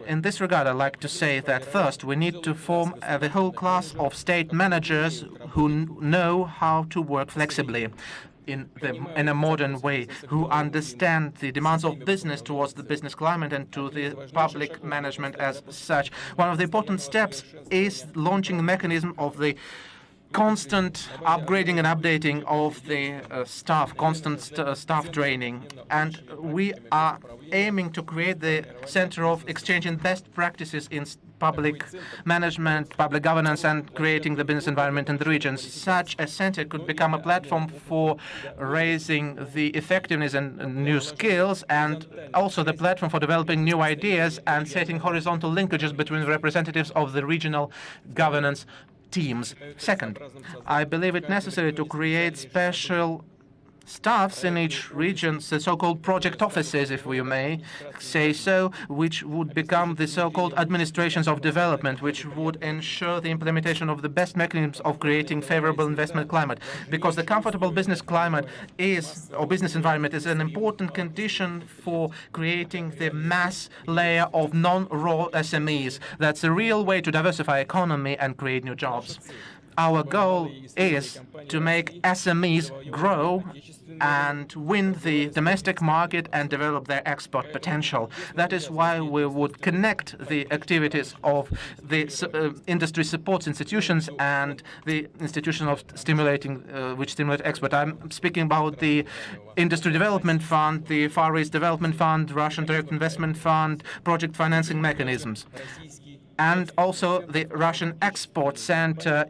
In this regard, I'd like to say that first, we need to form the whole class of state managers who know how to work flexibly in a modern way, who understand the demands of business towards the business climate and to the public management as such. One of the important steps is launching a mechanism of the constant upgrading and updating of the staff, constant staff training. And we are aiming to create the center of exchanging best practices in public management, public governance, and creating the business environment in the regions. Such a center could become a platform for raising the effectiveness and new skills, and also the platform for developing new ideas and setting horizontal linkages between representatives of the regional governance teams. Second, I believe it necessary to create special staffs in each region, the so-called project offices, if we may say so, which would become the so-called administrations of development, which would ensure the implementation of the best mechanisms of creating favorable investment climate. Because the comfortable business climate is, or business environment, is an important condition for creating the mass layer of non-raw SMEs. That's a real way to diversify economy and create new jobs. Our goal is to make SMEs grow and win the domestic market and develop their export potential. That is why we would connect the activities of the industry support institutions and the institution of stimulating, which stimulate export. I'm speaking about the Industry Development Fund, the Far East Development Fund, Russian Direct Investment Fund, project financing mechanisms, and also the Russian Export Center,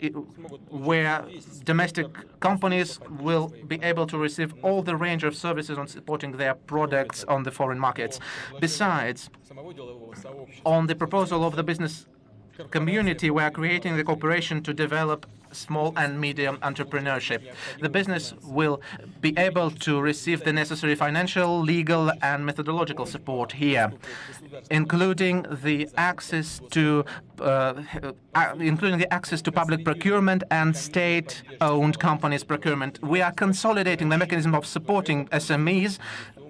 where domestic companies will be able to receive all the range of services on supporting their products on the foreign markets. Besides, on the proposal of the business community, we are creating the cooperation to develop small and medium entrepreneurship. The business will be able to receive the necessary financial, legal, and methodological support here, including the access to public procurement and state-owned companies procurement. We are consolidating the mechanism of supporting SMEs,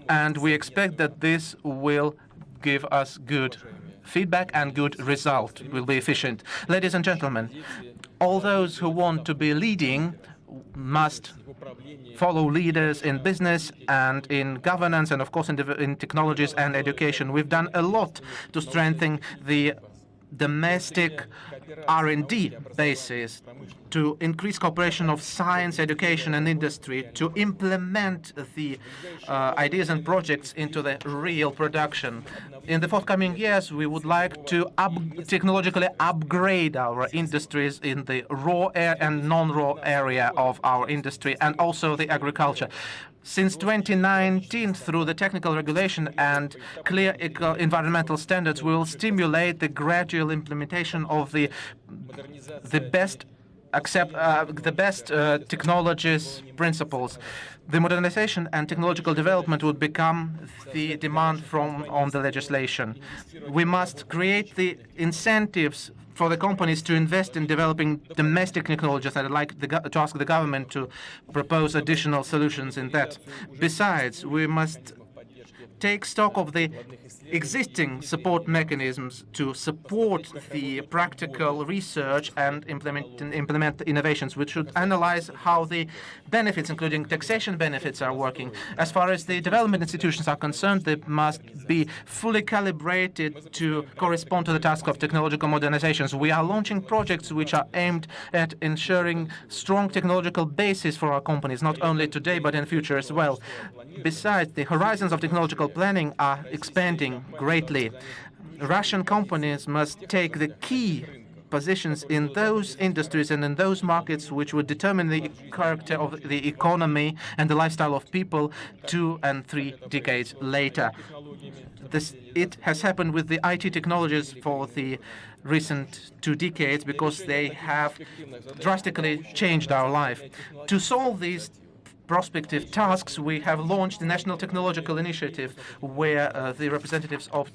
and we expect that this will give us good feedback and good result, will be efficient. Ladies and gentlemen, all those who want to be leading must follow leaders in business and in governance and, of course, in technologies and education. We've done a lot to strengthen the domestic R&D basis, to increase cooperation of science, education, and industry, to implement the ideas and projects into the real production. In the forthcoming years, we would like to technologically upgrade our industries in the raw and non-raw area of our industry, and also the agriculture. Since 2019, through the technical regulation and clear environmental standards, we will stimulate the gradual implementation of the best technologies principles. The modernization and technological development would become the demand on the legislation. We must create the incentives for the companies to invest in developing domestic technologies, and I'd like to ask the government to propose additional solutions in that. Besides, we must take stock of the existing support mechanisms to support the practical research and implement innovations, which should analyze how the benefits, including taxation benefits, are working. As far as the development institutions are concerned, they must be fully calibrated to correspond to the task of technological modernizations. We are launching projects which are aimed at ensuring strong technological basis for our companies, not only today but in future as well. Besides, the horizons of technological planning are expanding greatly. Russian companies must take the key positions in those industries and in those markets which would determine the character of the economy and the lifestyle of people 2 and 3 decades later. It has happened with the IT technologies for the recent 2 decades because they have drastically changed our life. To solve these prospective tasks, we have launched the National Technological Initiative, where the representatives of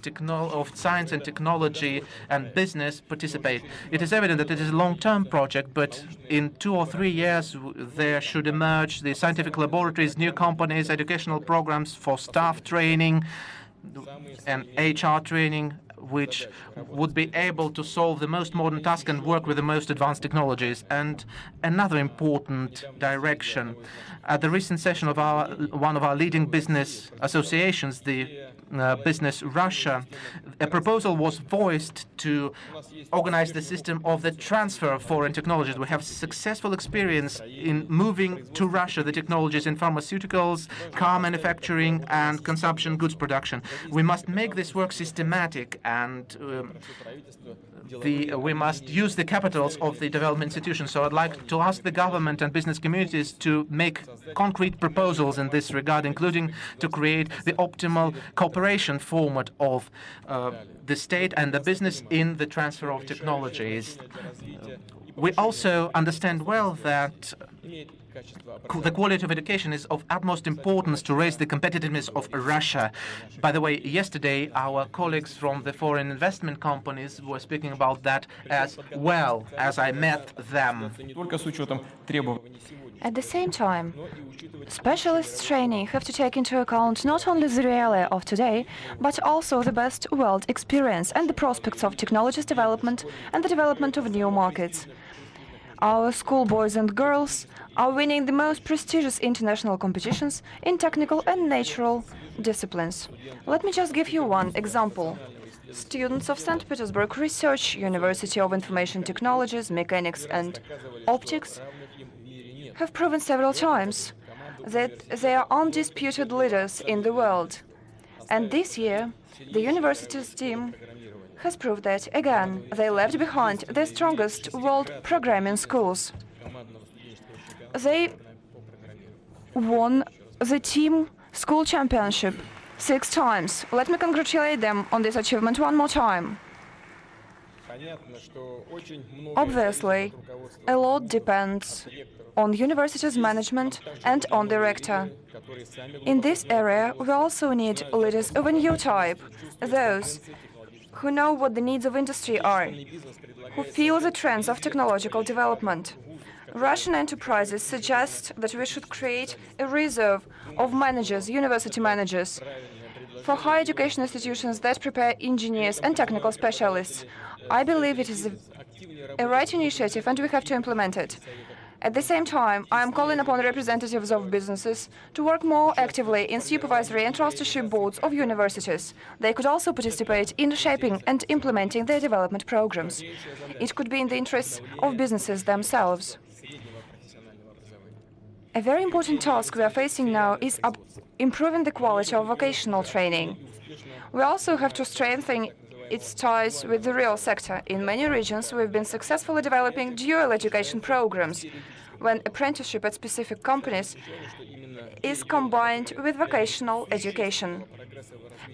science and technology and business participate. It is evident that it is a long-term project, but in 2 or 3 years, there should emerge the scientific laboratories, new companies, educational programs for staff training and HR training, which would be able to solve the most modern task and work with the most advanced technologies. And another important direction. At the recent session of one of our leading business associations, the Business Russia, a proposal was voiced to organize the system of the transfer of foreign technologies. We have successful experience in moving to Russia the technologies in pharmaceuticals, car manufacturing, and consumption goods production. We must make this work systematic, and we must use the capitals of the development institutions. So I'd like to ask the government and business communities to make concrete proposals in this regard, including to create the optimal cooperation format of the state and the business in the transfer of technologies. We also understand well that the quality of education is of utmost importance to raise the competitiveness of Russia. By the way, yesterday our colleagues from the foreign investment companies were speaking about that as well, as I met them. At the same time, specialists training have to take into account not only the reality of today, but also the best world experience and the prospects of technologies development and the development of new markets. Our school boys and girls are winning the most prestigious international competitions in technical and natural disciplines. Let me just give you one example. Students of St. Petersburg Research University of Information Technologies, Mechanics and Optics have proven several times that they are undisputed leaders in the world. And this year, the university's team has proved that, again, they left behind the strongest world programming schools. They won the team school championship 6 times. Let me congratulate them on this achievement one more time. Obviously, a lot depends on university's management and on the rector. In this area, we also need leaders of a new type, those who know what the needs of industry are, who feel the trends of technological development. Russian enterprises suggest that we should create a reserve of managers, university managers, for higher education institutions that prepare engineers and technical specialists. I believe it is a right initiative and we have to implement it. At the same time, I am calling upon representatives of businesses to work more actively in supervisory and trusteeship boards of universities. They could also participate in shaping and implementing their development programs. It could be in the interests of businesses themselves. A very important task we are facing now is improving the quality of vocational training. We also have to strengthen its ties with the real sector. In many regions, we've been successfully developing dual education programs, when apprenticeship at specific companies is combined with vocational education.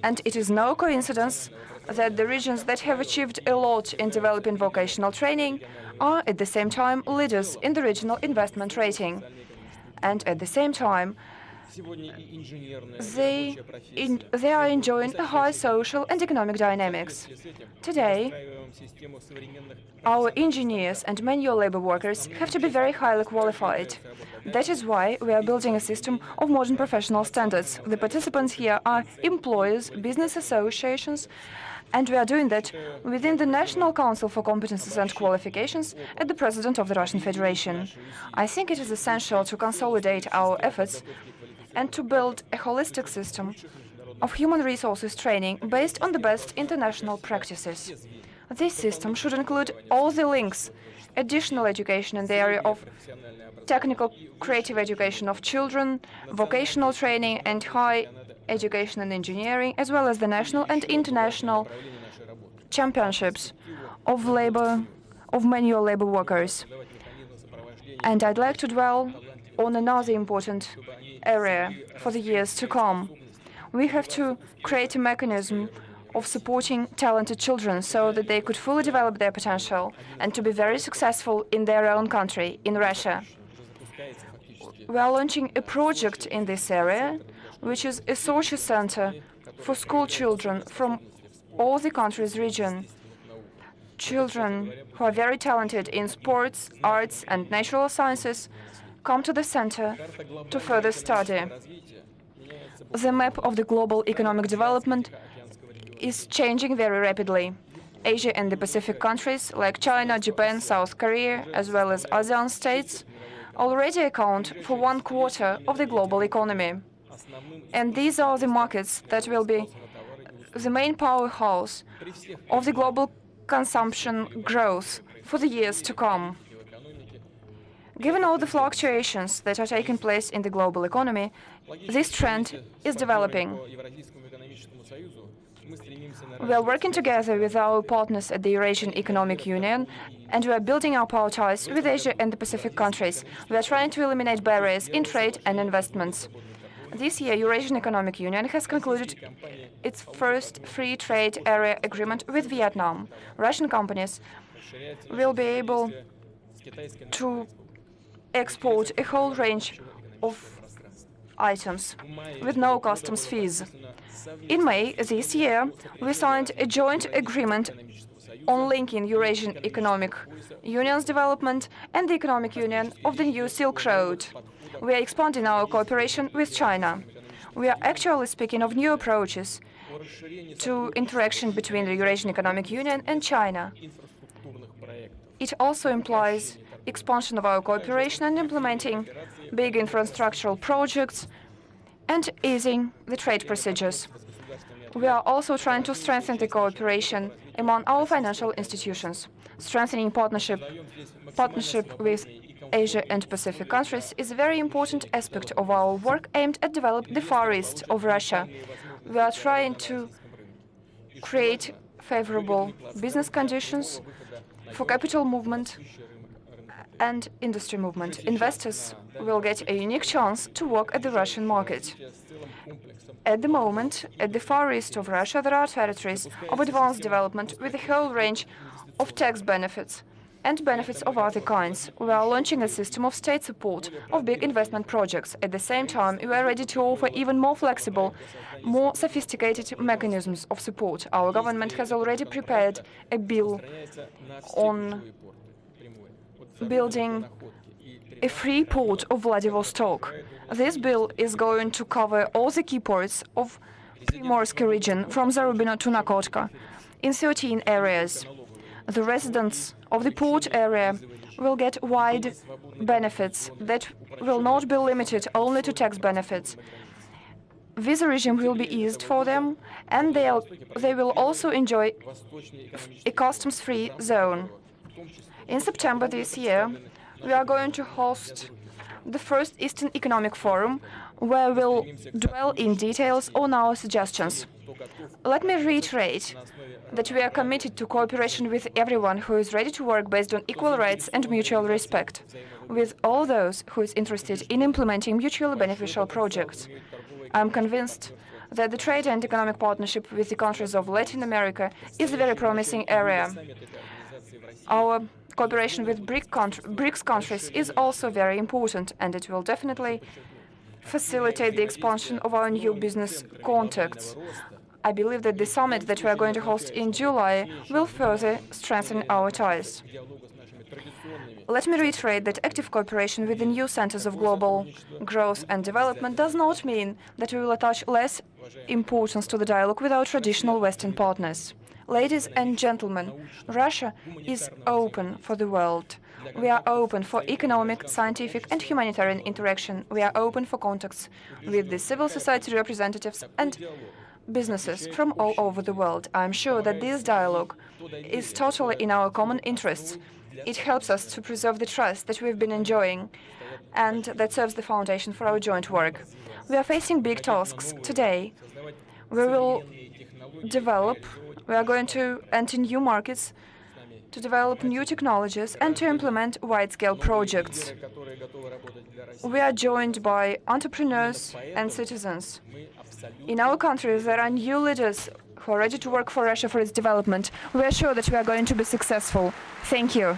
And it is no coincidence that the regions that have achieved a lot in developing vocational training are at the same time leaders in the regional investment rating. And at the same time, they are enjoying a high social and economic dynamics. Today, our engineers and manual labor workers have to be very highly qualified. That is why we are building a system of modern professional standards. The participants here are employers, business associations, and we are doing that within the National Council for Competences and Qualifications at the President of the Russian Federation. I think it is essential to consolidate our efforts and to build a holistic system of human resources training based on the best international practices. This system should include all the links, additional education in the area of technical creative education of children, vocational training and high education and engineering, as well as the national and international championships of manual labor workers. And I'd like to dwell on another important area for the years to come. We have to create a mechanism of supporting talented children so that they could fully develop their potential and to be very successful in their own country, in Russia. We are launching a project in this area, which is a social center for school children from all the country's region. Children who are very talented in sports, arts, and natural sciences come to the center to further study. The map of the global economic development is changing very rapidly. Asia and the Pacific countries like China, Japan, South Korea, as well as ASEAN states, already account for 1/4 of the global economy. And these are the markets that will be the main powerhouse of the global consumption growth for the years to come. Given all the fluctuations that are taking place in the global economy, this trend is developing. We are working together with our partners at the Eurasian Economic Union, and we are building up our ties with Asia and the Pacific countries. We are trying to eliminate barriers in trade and investments. This year, Eurasian Economic Union has concluded its first free trade area agreement with Vietnam. Russian companies will be able to export a whole range of items with no customs fees. In May this year, we signed a joint agreement on linking Eurasian Economic Union's development and the economic union of the new Silk Road. We are expanding our cooperation with China. We are actually speaking of new approaches to interaction between the Eurasian Economic Union and China. It also implies expansion of our cooperation and implementing big infrastructural projects and easing the trade procedures. We are also trying to strengthen the cooperation among our financial institutions. Strengthening partnership with Asia and Pacific countries is a very important aspect of our work aimed at developing the Far East of Russia. We are trying to create favorable business conditions for capital movement and industry movement. Investors will get a unique chance to work at the Russian market. At the moment, at the Far East of Russia, there are territories of advanced development with a whole range of tax benefits and benefits of other kinds. We are launching a system of state support of big investment projects. At the same time, we are ready to offer even more flexible, more sophisticated mechanisms of support. Our government has already prepared a bill on building a free port of Vladivostok. This bill is going to cover all the key ports of Primorsk region, from Zarubino to Nakotka, in 13 areas. The residents of the port area will get wide benefits that will not be limited only to tax benefits. Visa regime will be eased for them, and they will also enjoy a customs-free zone. In September this year, we are going to host the first Eastern Economic Forum, where we'll dwell in details on our suggestions. Let me reiterate that we are committed to cooperation with everyone who is ready to work based on equal rights and mutual respect, with all those who is interested in implementing mutually beneficial projects. I am convinced that the trade and economic partnership with the countries of Latin America is a very promising area. Our cooperation with BRICS countries is also very important, and it will definitely facilitate the expansion of our new business contacts. I believe that the summit that we are going to host in July will further strengthen our ties. Let me reiterate that active cooperation with the new centers of global growth and development does not mean that we will attach less importance to the dialogue with our traditional Western partners. Ladies and gentlemen, Russia is open for the world. We are open for economic, scientific and humanitarian interaction. We are open for contacts with the civil society representatives and businesses from all over the world. I am sure that this dialogue is totally in our common interests. It helps us to preserve the trust that we've been enjoying, and that serves the foundation for our joint work. We are facing big tasks today. We are going to enter new markets, to develop new technologies and to implement wide-scale projects. We are joined by entrepreneurs and citizens. In our country, there are new leaders who are ready to work for Russia for its development. We are sure that we are going to be successful. Thank you.